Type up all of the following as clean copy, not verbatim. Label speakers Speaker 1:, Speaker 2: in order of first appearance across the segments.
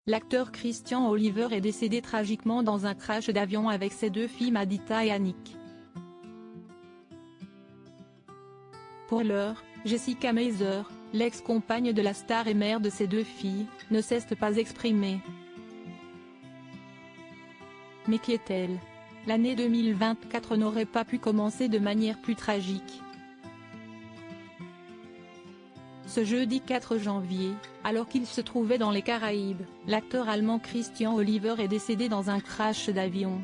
Speaker 1: L'acteur Christian Oliver est décédé tragiquement dans un crash d'avion avec ses deux filles Madita et Annick. Pour l'heure, Jessica Meiser, l'ex-compagne de la star et mère de ses deux filles, ne s'est pas exprimée. Mais qui est-elle? L'année 2024 n'aurait pas pu commencer de manière plus tragique. Ce jeudi 4 janvier, alors qu'il se trouvait dans les Caraïbes, l'acteur allemand Christian Oliver est décédé dans un crash d'avion.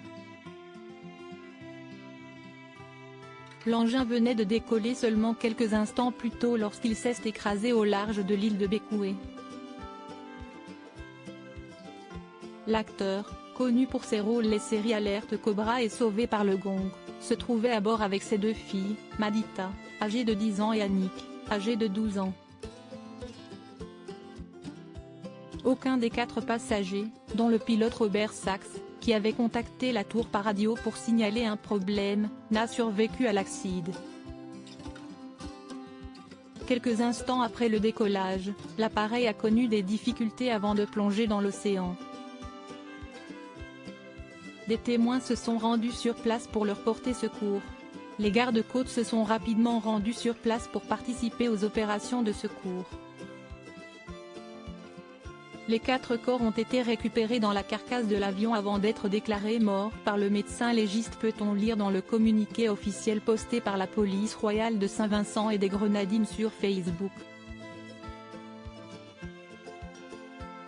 Speaker 1: L'engin venait de décoller seulement quelques instants plus tôt lorsqu'il s'est écrasé au large de l'île de Bequia. L'acteur, connu pour ses rôles les séries Alerte Cobra et Sauvé par le Gong, se trouvait à bord avec ses deux filles, Madita, âgée de 10 ans et Annick, âgée de 12 ans. Aucun des quatre passagers, dont le pilote Robert Sachs, qui avait contacté la tour par radio pour signaler un problème, n'a survécu à l'accident. Quelques instants après le décollage, l'appareil a connu des difficultés avant de plonger dans l'océan. Des témoins se sont rendus sur place pour leur porter secours. Les gardes-côtes se sont rapidement rendus sur place pour participer aux opérations de secours. Les 4 corps ont été récupérés dans la carcasse de l'avion avant d'être déclarés morts par le médecin légiste, peut-on lire dans le communiqué officiel posté par la police royale de Saint-Vincent et des Grenadines sur Facebook.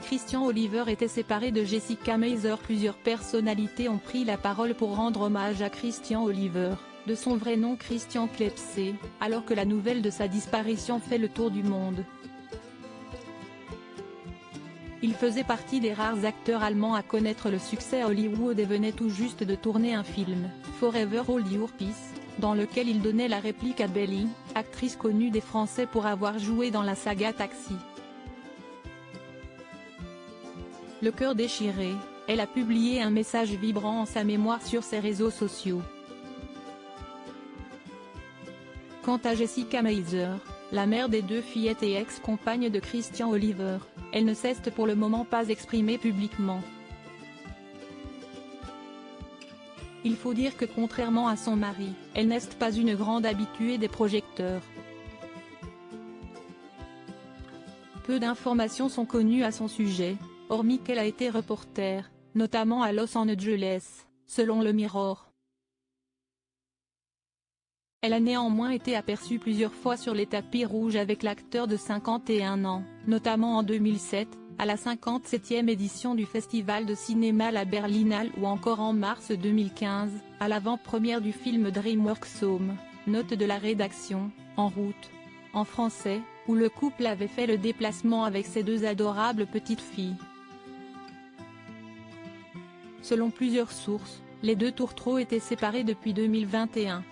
Speaker 1: Christian Oliver était séparé de Jessica Meiser. Plusieurs personnalités ont pris la parole pour rendre hommage à Christian Oliver, de son vrai nom Christian Klepsé, alors que la nouvelle de sa disparition fait le tour du monde. Il faisait partie des rares acteurs allemands à connaître le succès à Hollywood et venait tout juste de tourner un film, Forever Hold Your Peace, dans lequel il donnait la réplique à Belly, actrice connue des Français pour avoir joué dans la saga Taxi. Le cœur déchiré, elle a publié un message vibrant en sa mémoire sur ses réseaux sociaux. Quant à Jessica Meiser, la mère des deux fillettes et ex-compagne de Christian Oliver, elle ne s'est pour le moment pas exprimée publiquement. Il faut dire que contrairement à son mari, elle n'est pas une grande habituée des projecteurs. Peu d'informations sont connues à son sujet, hormis qu'elle a été reporter, notamment à Los Angeles, selon le Mirror. Elle a néanmoins été aperçue plusieurs fois sur les tapis rouges avec l'acteur de 51 ans, notamment en 2007, à la 57e édition du Festival de cinéma La Berlinale ou encore en mars 2015, à l'avant-première du film DreamWorks Home, note de la rédaction, En route, en français, où le couple avait fait le déplacement avec ses deux adorables petites filles. Selon plusieurs sources, les deux tourtereaux étaient séparés depuis 2021.